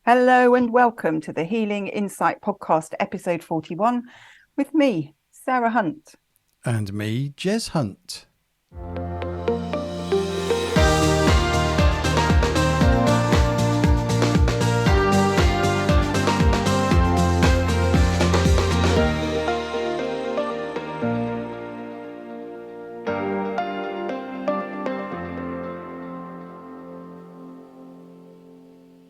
Hello and welcome to the Healing Insight Podcast, episode 41, with me, Sarah Hunt. And me, Jez Hunt.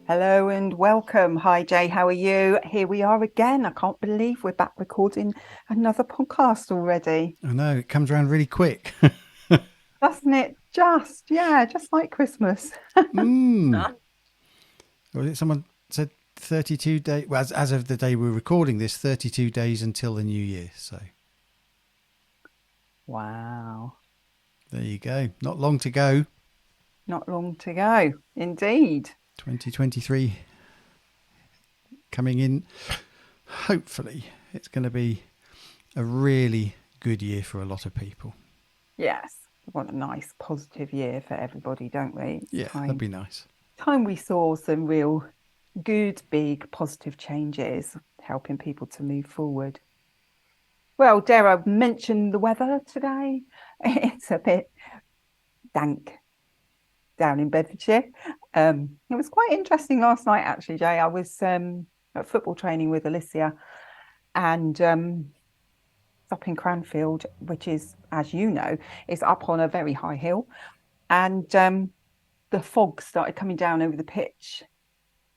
Hello and welcome. Hi, Jay. How are you? Here we are again. I can't believe we're back recording another podcast already. I know, it comes around really quick. Doesn't it? Just like Christmas. Someone said 32 days. Well, as of the day we're recording this, 32 days until the new year. So Wow. there you go. Not long to go. Not long to go. Indeed. 2023 coming in. Hopefully, it's going to be a really good year for a lot of people. Yes. We want a nice, positive year for everybody, don't we? That'd be nice. Time we saw some real good, big, positive changes, helping people to move forward. Well, dare I mention the weather today? It's a bit dank down in Bedfordshire. It was quite interesting last night, actually, Jay. I was at football training with Alicia and up in Cranfield, which is, as you know, is up on a very high hill. And the fog started coming down over the pitch.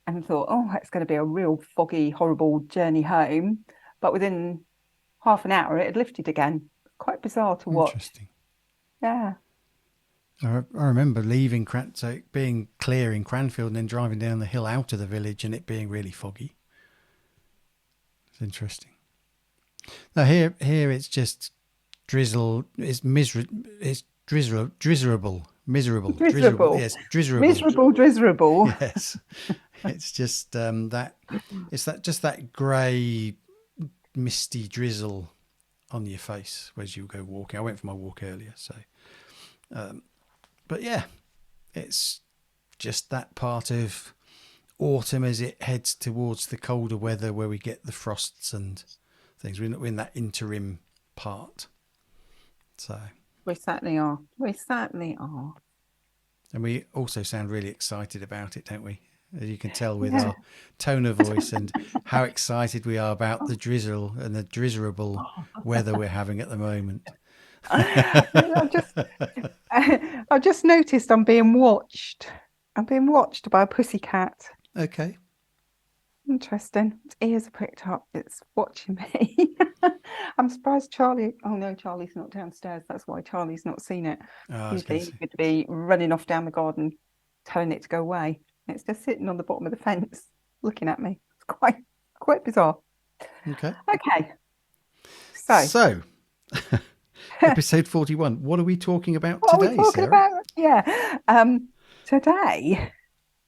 And thought, oh, it's going to be a real foggy, horrible journey home. But within half an hour, it had lifted again. Quite bizarre to watch. Interesting. Yeah. I remember leaving so being clear in Cranfield and then driving down the hill out of the village and it being really foggy. It's interesting. Now here it's just drizzle. It's miserable. It's drizzerable. Miserable. Drizzerable. Yes, drizzerable. Miserable, drizzerable. Yes. It's just that grey, misty drizzle on your face as you go walking. I went for my walk earlier, so. But yeah, it's just that part of autumn as it heads towards the colder weather where we get the frosts and things. We're in that interim part. So. We certainly are. We certainly are. And we also sound really excited about it, don't we? As you can tell with our tone of voice and how excited we are about the drizzle and the drizzerable weather we're having at the moment. I just noticed I'm being watched. I'm being watched by a pussycat. Okay. Interesting. Its ears are pricked up. It's watching me. I'm surprised Charlie. Oh no, Charlie's not downstairs. That's why Charlie's not seen it. Usually he would be running off down the garden, telling it to go away. It's just sitting on the bottom of the fence, looking at me. It's quite bizarre. Okay. Okay. So episode 41. What are we talking about what today, are we talking Sarah? about? Yeah. Today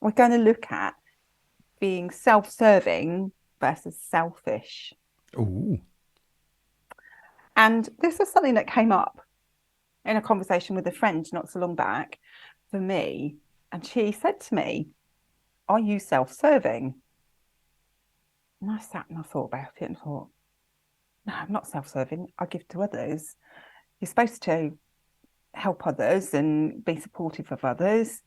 we're going to look at being self-serving versus selfish. Ooh. And this is something that came up in a conversation with a friend not so long back for me. And she said to me, are you self-serving? And I sat and I thought about it and thought, no, I'm not self-serving. I give to others. You're supposed to help others and be supportive of others,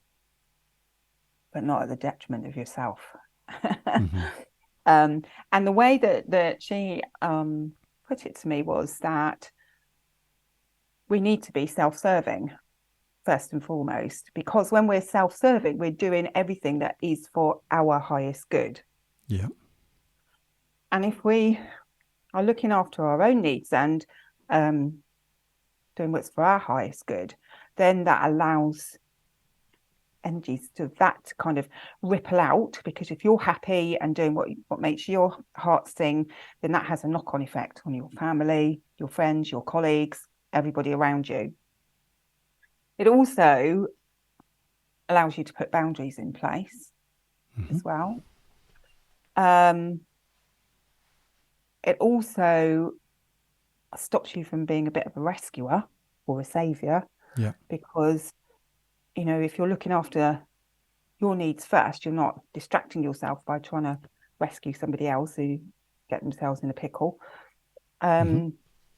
but not at the detriment of yourself. Mm-hmm. And the way that she put it to me was that we need to be self-serving first and foremost, because when we're self-serving, we're doing everything that is for our highest good. Yeah. And if we are looking after our own needs and doing what's for our highest good, then that allows energies to that kind of ripple out, because if you're happy and doing what makes your heart sing, then that has a knock-on effect on your family, your friends, your colleagues, everybody around you. It also allows you to put boundaries in place as well. It also stops you from being a bit of a rescuer or a savior. Yeah. Because, if you're looking after your needs first. You're not distracting yourself by trying to rescue somebody else who get themselves in a pickle. Mm-hmm.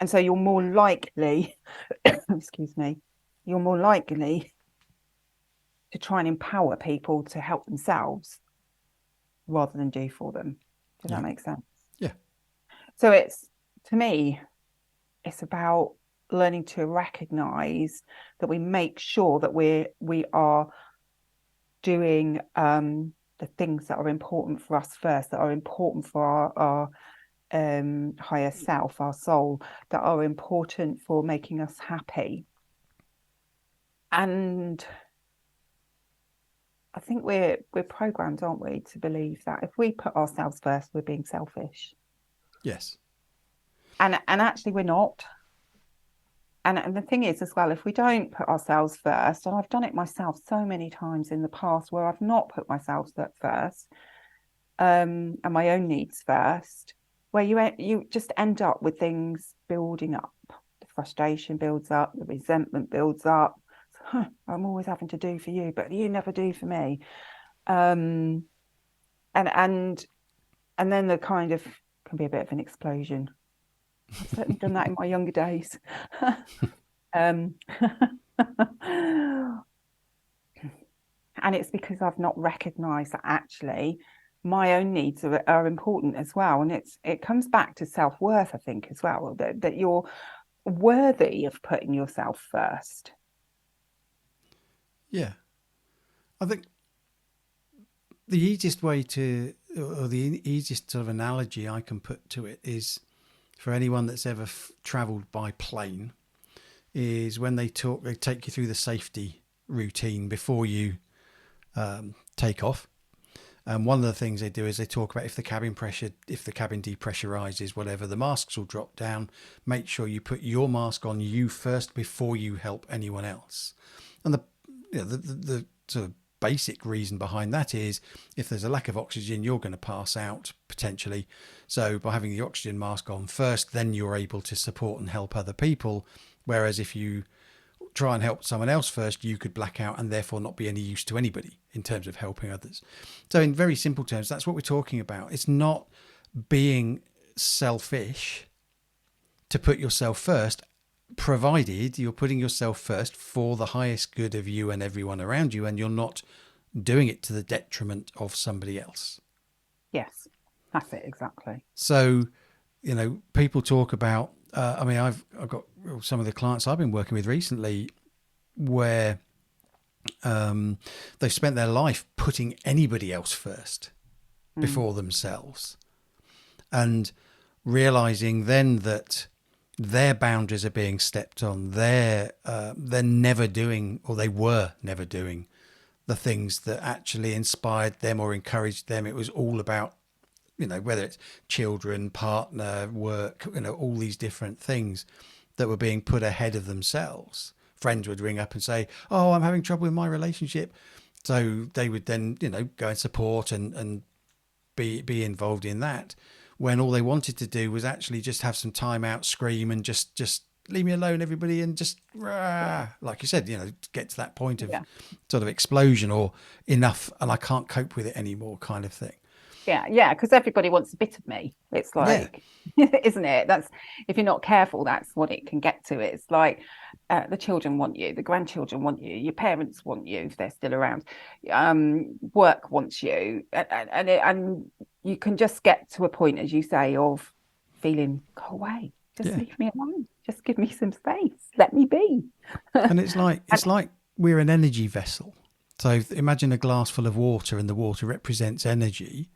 And so you're more likely, excuse me, you're more likely to try and empower people to help themselves rather than do for them. Does Yeah. that make sense? Yeah. So it's, to me, it's about learning to recognize that we make sure that we are doing the things that are important for us first, that are important for our higher self, our soul, that are important for making us happy. And I think we're programmed, aren't we, to believe that if we put ourselves first, we're being selfish. Yes. And actually we're not. And the thing is as well, if we don't put ourselves first, and I've done it myself so many times in the past where I've not put myself first, and my own needs first, where you just end up with things building up. The frustration builds up, the resentment builds up. Huh, I'm always having to do for you, but you never do for me. Um, and and and then the kind of can be a bit of an explosion. I've certainly done that in my younger days. um, and it's because I've not recognised that actually my own needs are important as well. And it comes back to self-worth, I think, as well, that you're worthy of putting yourself first. Yeah. I think the easiest way to, or the easiest sort of analogy I can put to it is for anyone that's ever travelled by plane, is when they take you through the safety routine before you take off. And one of the things they do is they talk about if the cabin depressurizes, whatever, the masks will drop down. Make sure you put your mask on you first before you help anyone else. And the sort of basic reason behind that is if there's a lack of oxygen, you're going to pass out potentially. So by having the oxygen mask on first, then you're able to support and help other people. Whereas if you try and help someone else first, you could black out and therefore not be any use to anybody in terms of helping others. So in very simple terms, that's what we're talking about. It's not being selfish to put yourself first, provided you're putting yourself first for the highest good of you and everyone around you, and you're not doing it to the detriment of somebody else. Yes, that's it, exactly. So, people talk about, I've got some of the clients I've been working with recently where they've spent their life putting anybody else first before themselves, and realizing then that their boundaries are being stepped on. They're never doing, or they were never doing, the things that actually inspired them or encouraged them. It was all about, whether it's children, partner, work, all these different things that were being put ahead of themselves. Friends would ring up and say, "Oh, I'm having trouble with my relationship," so they would then, go and support and be involved in that, when all they wanted to do was actually just have some time out, scream, and just leave me alone, everybody, and just like you said, get to that point of Yeah. sort of explosion or enough, and I can't cope with it anymore, kind of thing. Yeah, because everybody wants a bit of me. It's Yeah, like, isn't it? That's, if you're not careful, that's what it can get to. It's like the children want you, the grandchildren want you, your parents want you if they're still around, work wants you, and you can just get to a point, as you say, of feeling, go away, just yeah. leave me alone, just give me some space, let me be. And it's like And we're an energy vessel. So imagine a glass full of water, and the water represents energy.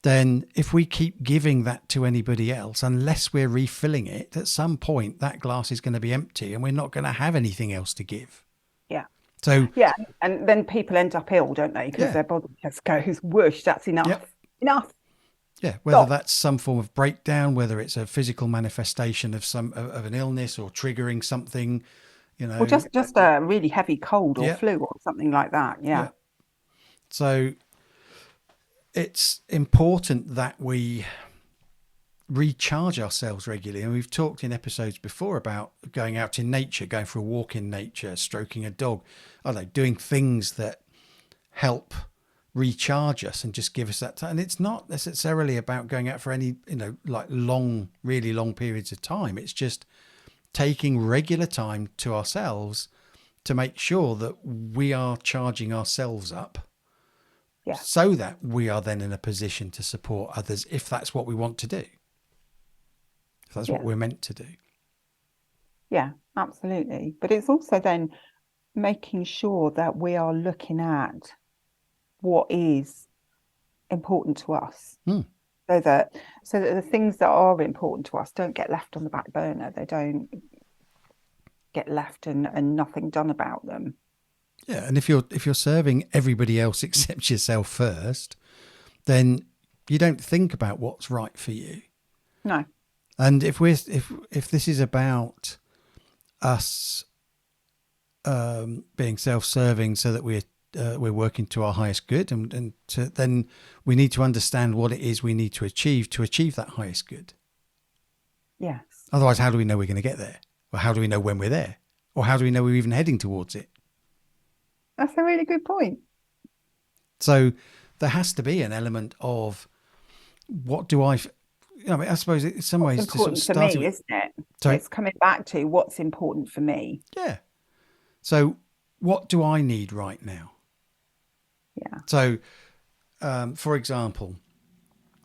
Then if we keep giving that to anybody else, unless we're refilling it, at some point that glass is going to be empty and we're not going to have anything else to give. yeah, So, yeah, and then people end up ill, don't they? Because yeah, their body just goes, whoosh, that's yep, enough, yeah. Whether stop. that's some form of breakdown, whether it's a physical manifestation of an illness or triggering something, Or just a really heavy cold or yeah, flu or something like that. Yeah. yeah. So it's important that we recharge ourselves regularly. And we've talked in episodes before about going out in nature, going for a walk in nature, stroking a dog, I don't know, doing things that help recharge us and just give us that time. And it's not necessarily about going out for any, like really long periods of time. It's just taking regular time to ourselves to make sure that we are charging ourselves up Yeah. so that we are then in a position to support others if that's what we want to do, if that's what Yeah. we're meant to do. Yeah, absolutely. But it's also then making sure that we are looking at what is important to us, Hmm. so that the things that are important to us don't get left on the back burner. They don't get left and nothing done about them. Yeah, and if you're serving everybody else except yourself first, then you don't think about what's right for you. No. And if this is about us being self-serving, so that we're working to our highest good, then we need to understand what it is we need to achieve that highest good. Yes. Otherwise, how do we know we're going to get there? Or how do we know when we're there? Or how do we know we're even heading towards it? That's a really good point. So there has to be an element of what do I mean, I suppose in some What's ways to sort of important for start it me, with. isn't it? So It's coming back to what's important for me. yeah. So what do I need right now? Yeah. So, for example,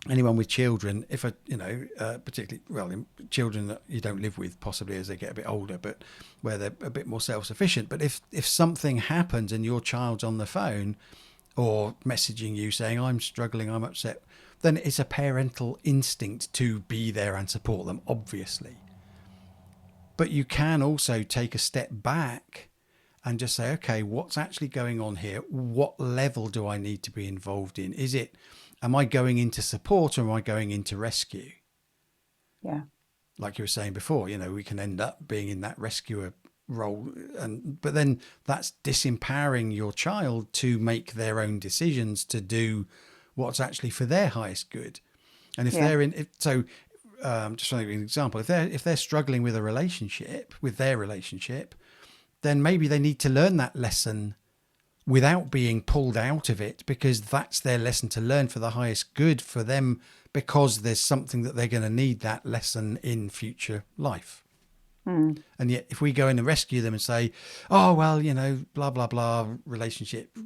anyone with children, if particularly, children that you don't live with, possibly as they get a bit older, but where they're a bit more self-sufficient. But if something happens and your child's on the phone or messaging you saying, I'm struggling, I'm upset, then it's a parental instinct to be there and support them, obviously. But you can also take a step back and just say, okay, what's actually going on here? What level do I need to be involved in? Am I going into support or am I going into rescue? Yeah. Like you were saying before, we can end up being in that rescuer role, but then that's disempowering your child to make their own decisions, to do what's actually for their highest good. And if Yeah. they're in, just to give you an example, if they're struggling with their relationship, then maybe they need to learn that lesson without being pulled out of it, because that's their lesson to learn for the highest good for them, because there's something that they're going to need that lesson in future life. Mm. And yet if we go in and rescue them and say, oh, well, blah, blah, blah, relationship,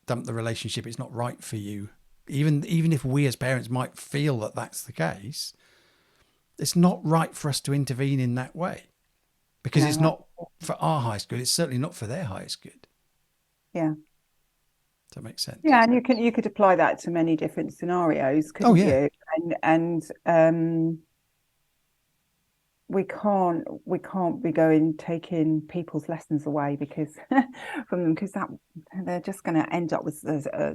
dump the relationship, it's not right for you. Even if we as parents might feel that that's the case, it's not right for us to intervene in that way, because it's No. not for our highest good. It's certainly not for their highest good. Yeah. Does that make sense? Yeah, and you could apply that to many different scenarios, Oh, couldn't yeah. you? And we can't be taking people's lessons away because from them, because that they're just going to end up with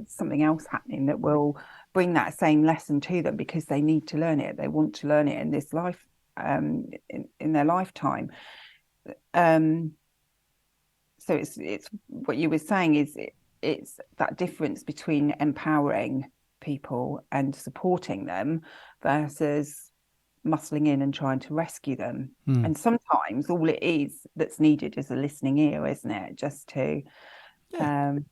something else happening that will bring that same lesson to them, because they need to learn it. They want to learn it in this life, in their lifetime. Um, so it's what you were saying is it's that difference between empowering people and supporting them versus muscling in and trying to rescue them. Hmm. And sometimes all it is that's needed is a listening ear, isn't it? Yeah. Um,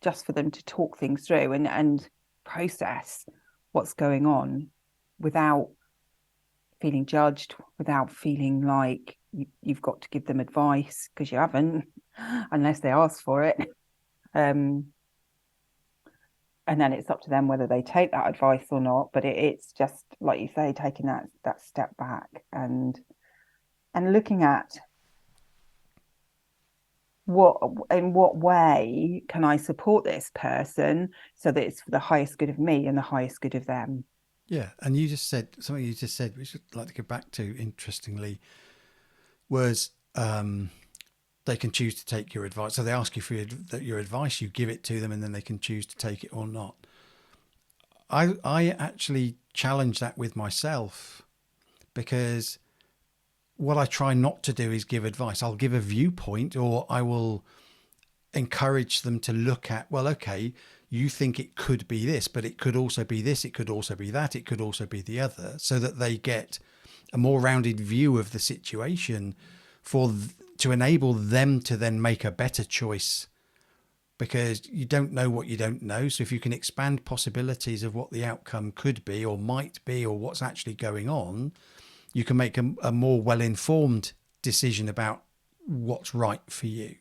just for them to talk things through and process what's going on without feeling judged, without feeling like you've got to give them advice, because you haven't, unless they ask for it. Um, and then it's up to them whether they take that advice or not. But it's just like you say, taking that step back and looking at in what way can I support this person so that it's for the highest good of me and the highest good of them. Yeah. And you just said something, which I'd like to go back to, interestingly, was they can choose to take your advice. So they ask you for your advice, you give it to them, and then they can choose to take it or not. I actually challenge that with myself, because what I try not to do is give advice. I'll give a viewpoint, or I will encourage them to look at, well, okay, you think it could be this, but it could also be this, it could also be that, it could also be the other, so that they get a more rounded view of the situation to enable them to then make a better choice because you don't know what you don't know. So if you can expand possibilities of what the outcome could be or might be or what's actually going on, you can make a more well-informed decision about what's right for you.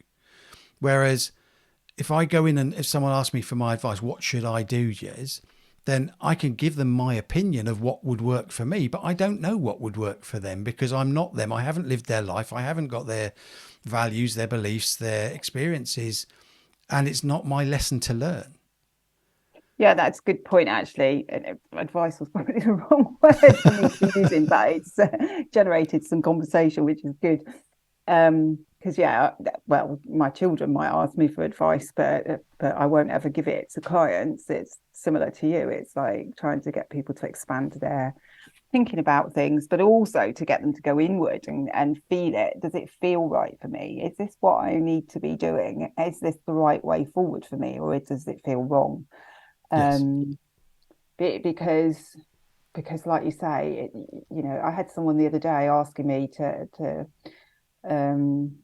Whereas if I go in and if someone asks me for my advice, what should I do, Jez? Then I can give them my opinion of what would work for me, but I don't know what would work for them because I'm not them. I haven't lived their life. I haven't got their values, their beliefs, their experiences, and it's not my lesson to learn. Yeah, that's a good point, actually. And advice was probably the wrong word for me to be using, but it's generated some conversation, which is good. Because yeah, well, my children might ask me for advice, but I won't ever give it to clients. It's similar to you. It's like trying to get people to expand their thinking about things, but also to get them to go inward and feel it. Does it feel right for me? Is this what I need to be doing? Is this the right way forward for me, or does it feel wrong? Yes. Um, because like you say, I had someone the other day asking me um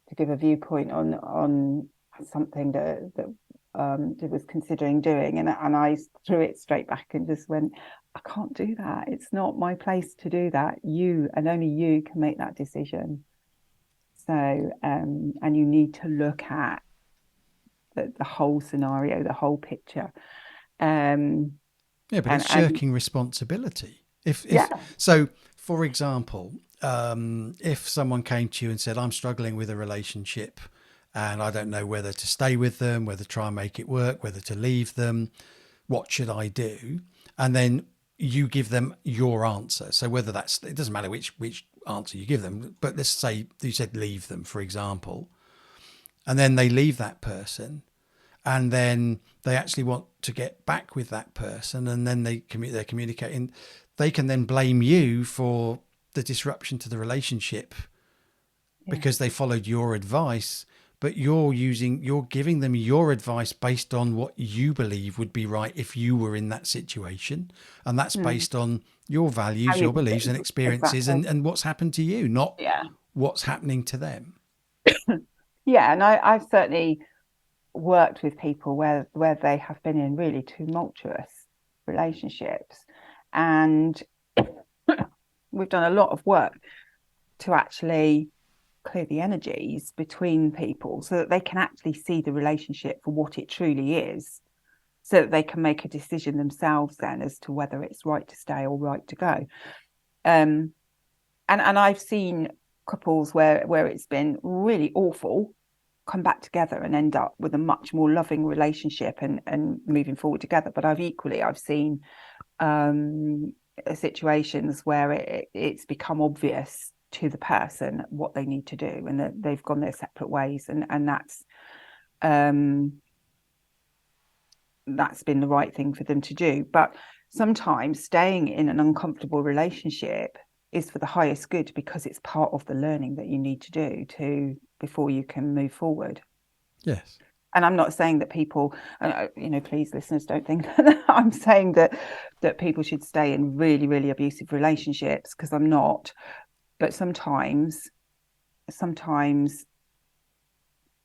to give a viewpoint on something that was considering doing, and I threw it straight back and just went, I can't do that. It's not my place to do that. You and only you can make that decision. So and you need to look at the whole scenario, the whole picture. um Yeah, but it's and shirking responsibility. If yeah. so, for example, if someone came to you and said, "I'm struggling with a relationship, and I don't know whether to stay with them, whether to try and make it work, whether to leave them, what should I do?" And then you give them your answer. So whether that's it doesn't matter which answer you give them, but let's say you said leave them, for example, and then they leave that person and then they actually want to get back with that person, and then they're communicating, they can then blame you for the disruption to the relationship Yeah. because they followed your advice, but you're giving them your advice based on what you believe would be right if you were in that situation, and that's Mm. based on your How values, you your beliefs and experiences, exactly. and what's happened to you, not Yeah. what's happening to them. Yeah, and I've certainly worked with people where they have been in really tumultuous relationships, and we've done a lot of work to actually clear the energies between people so that they can actually see the relationship for what it truly is, so that they can make a decision themselves then as to whether it's right to stay or right to go. um and I've seen couples where it's been really awful come back together and end up with a much more loving relationship and moving forward together. But I've seen situations where it's become obvious to the person what they need to do, and that they've gone their separate ways, and um that's been the right thing for them to do. But sometimes staying in an uncomfortable relationship is for the highest good, because it's part of the learning that you need to do to before you can move forward. Yes. And I'm not saying that people, please listeners don't think that I'm saying that people should stay in really, really abusive relationships, because I'm not. But sometimes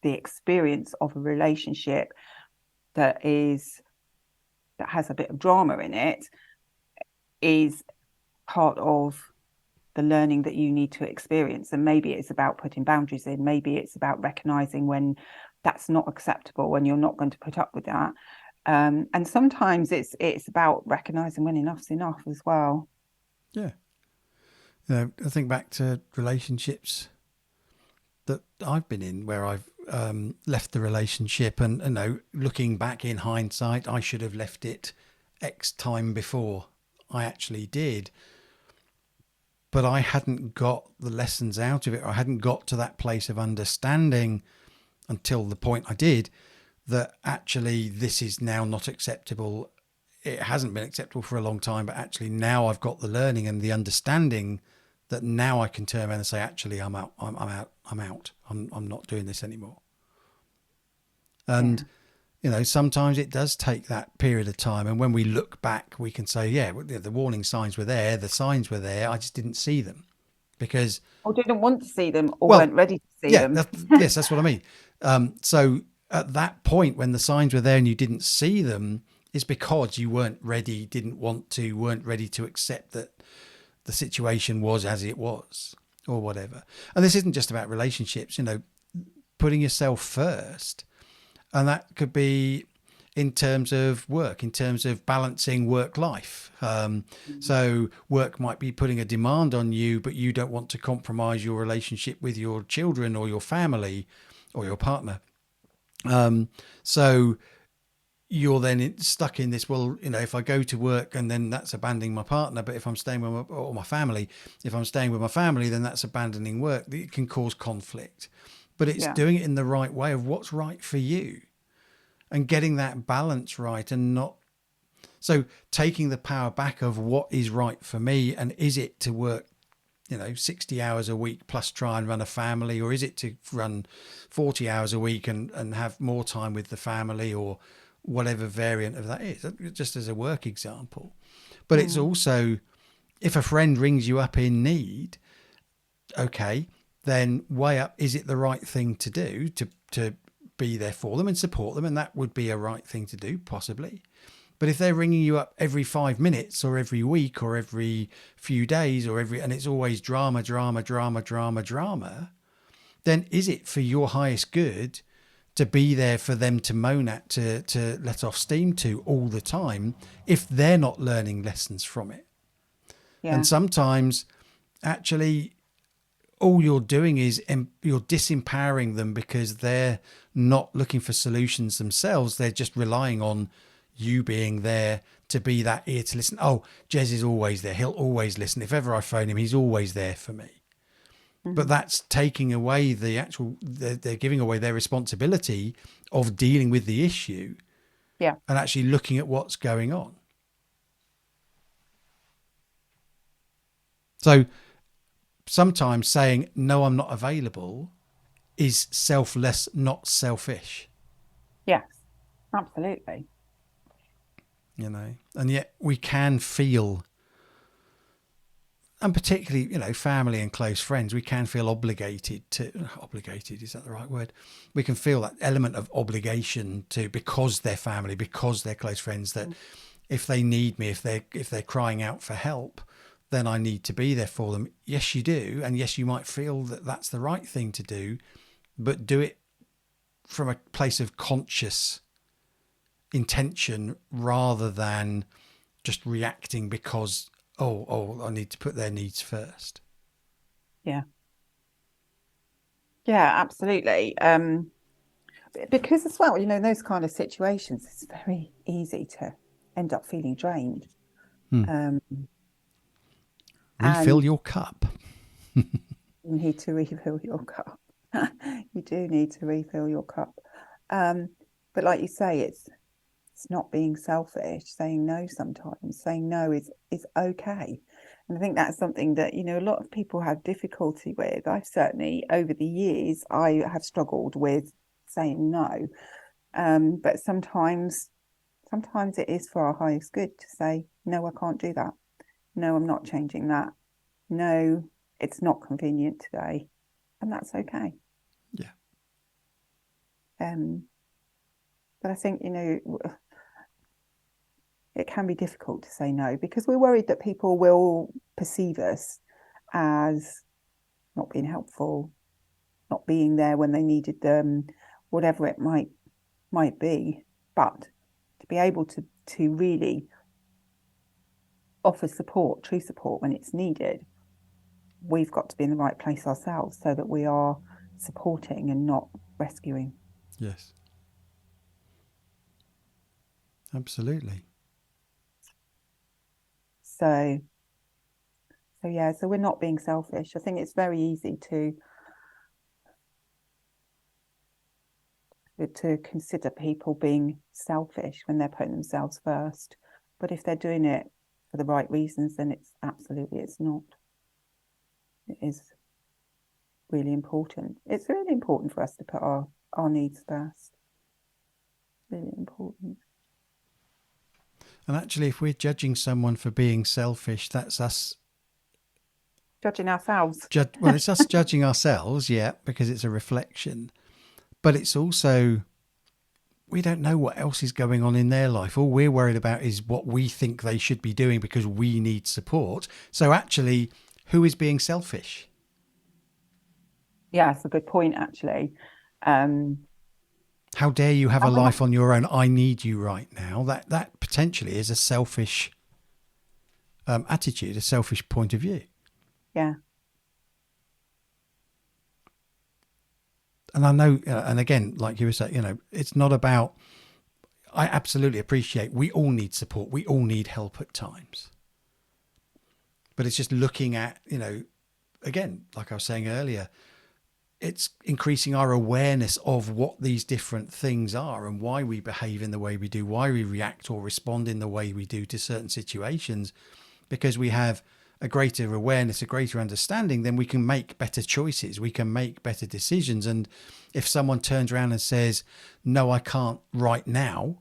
the experience of a relationship that is that has a bit of drama in it is part of the learning that you need to experience. And maybe it's about putting boundaries in, maybe it's about recognizing when that's not acceptable, when you're not going to put up with that. And sometimes it's about recognizing when enough's enough as well. Yeah. I think back to relationships that I've been in where I've left the relationship, and looking back in hindsight, I should have left it X time before I actually did. But I hadn't got the lessons out of it. I hadn't got to that place of understanding until the point I did, that actually this is now not acceptable. It hasn't been acceptable for a long time, but actually now I've got the learning and the understanding that now I can turn around and say, actually, I'm out. I'm out. I'm out. I'm not doing this anymore. And Yeah. sometimes it does take that period of time. And when we look back, we can say, yeah, the warning signs were there. The signs were there. I just didn't see them because, Or didn't want to see them, or well, weren't ready to see yeah, them. yes, that's what I mean. So at that point when the signs were there and you didn't see them, is because you weren't ready, didn't want to, weren't ready to accept that the situation was as it was, or whatever. And this isn't just about relationships, putting yourself first. And that could be in terms of work, in terms of balancing work life. So work might be putting a demand on you, but you don't want to compromise your relationship with your children or your family or your partner. So you're then stuck in this, well, if I go to work and then that's abandoning my partner, but if I'm staying with my family, if I'm staying with my family, then that's abandoning work. It can cause conflict, but it's Yeah. doing it in the right way of what's right for you and getting that balance right, and not so taking the power back of what is right for me. And is it to work 60 hours a week plus try and run a family, or is it to run 40 hours a week and have more time with the family, or whatever variant of that is, just as a work example. But it's Mm. also, if a friend rings you up in need, okay, then weigh up, is it the right thing to do to be there for them and support them? And that would be a right thing to do, possibly. But if they're ringing you up every 5 minutes or every week or every few days and it's always drama, drama, drama, drama, drama, then is it for your highest good to be there for them to moan at, to let off steam to all the time, if they're not learning lessons from it? And Yeah. sometimes actually all you're doing is you're disempowering them, because they're not looking for solutions themselves. They're just relying on you being there to be that ear to listen. Oh, Jez is always there. He'll always listen. If ever I phone him, he's always there for me. But Hmm. that's taking away they're giving away their responsibility of dealing with the issue Yeah. and actually looking at what's going on. So sometimes saying, no, I'm not available, is selfless, not selfish, Yes. Absolutely. and yet we can feel, and particularly, family and close friends, we can feel obligated, is that the right word? We can feel that element of obligation to, because they're family, because they're close friends, that if they need me, if they're crying out for help, then I need to be there for them. Yes, you do. And yes, you might feel that that's the right thing to do, but do it from a place of conscious intention rather than just reacting because, I need to put their needs first. Yeah. Yeah, absolutely. Because as well, in those kind of situations, it's very easy to end up feeling drained. Hmm. Um, Refill and your cup. you need to refill your cup. You do need to refill your cup. Um, but like you say, it's not being selfish. Saying no sometimes. Saying no is okay. And I think that's something that, a lot of people have difficulty with. I've certainly, over the years, I have struggled with saying no. But sometimes it is for our highest good to say, no, I can't do that. No, I'm not changing that. No, it's not convenient today. And that's okay. Yeah. Um, but I think, it can be difficult to say no because we're worried that people will perceive us as not being helpful, not being there when they needed them, whatever it might be. But to be able to really offer support, true support when it's needed, we've got to be in the right place ourselves so that we are supporting and not rescuing. Yes. Absolutely. So yeah, so we're not being selfish. I think it's very easy to consider people being selfish when they're putting themselves first. But if they're doing it for the right reasons, then it's not. It is really important. It's really important for us to put our needs first. Really important. And actually, if we're judging someone for being selfish, that's us. Judging ourselves. Well, it's us judging ourselves, yeah, because it's a reflection. But it's also we don't know what else is going on in their life. All we're worried about is what we think they should be doing because we need support. So actually, who is being selfish? Yeah, it's a good point, actually. Um, How dare you have a and we're not, life on your own? I need you right now. That potentially is a selfish attitude, a selfish point of view. yeah, And I know, and again, like you were saying, it's not about. I absolutely appreciate we all need support. We all need help at times. But it's just looking at, again, like I was saying earlier, it's increasing our awareness of what these different things are and why we behave in the way we do, why we react or respond in the way we do to certain situations. Because we have a greater awareness, a greater understanding, then we can make better choices. We can make better decisions. And if someone turns around and says, no, I can't right now,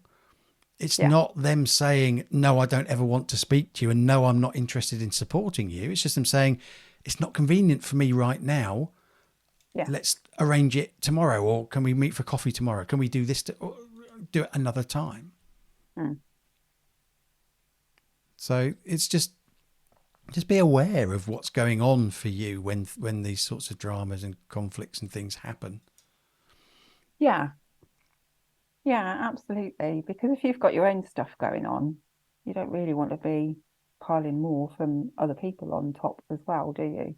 it's yeah, not them saying, no, I don't ever want to speak to you, and no, I'm not interested in supporting you. It's just them saying, it's not convenient for me right now. yeah. Let's arrange it tomorrow, or can we meet for coffee tomorrow? Can we do this, or do it another time? Mm. So it's just be aware of what's going on for you when these sorts of dramas and conflicts and things happen. Yeah, yeah, absolutely. Because if you've got your own stuff going on, you don't really want to be piling more from other people on top as well, do you?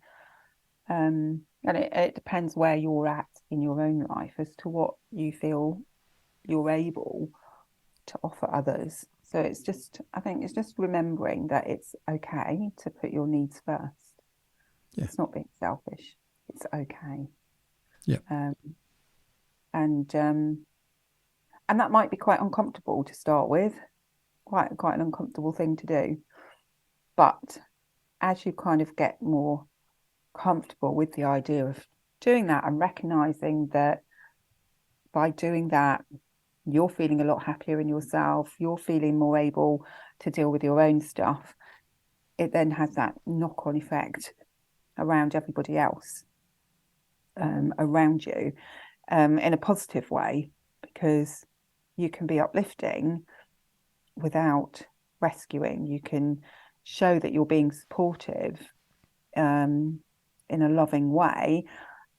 And it depends where you're at in your own life as to what you feel you're able to offer others. So I think it's just remembering that it's okay to put your needs first. Yeah. It's not being selfish. It's okay. Yeah. Um, and and that might be quite uncomfortable to start with, quite an uncomfortable thing to do. But as you kind of get more comfortable with the idea of doing that and recognizing that by doing that, you're feeling a lot happier in yourself, you're feeling more able to deal with your own stuff, it then has that knock-on effect around everybody else around you in a positive way, because you can be uplifting without rescuing. You can show that you're being supportive um, in a loving way,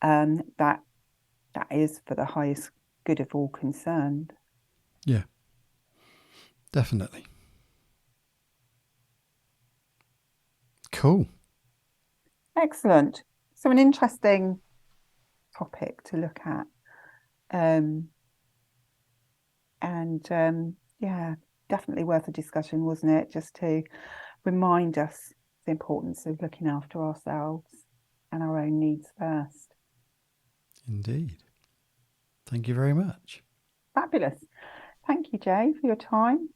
that is for the highest good of all concerned. Yeah. Definitely. Cool. Excellent. So an interesting topic to look at. Um, and yeah, definitely worth a discussion, wasn't it? Just to remind us the importance of looking after ourselves and our own needs first. Indeed. Thank you very much. Fabulous. Thank you, Jay, for your time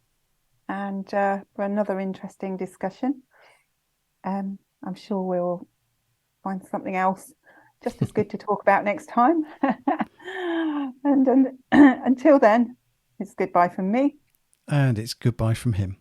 and for another interesting discussion. I'm sure we'll find something else just as good to talk about next time. And until then, it's goodbye from me. And it's goodbye from him.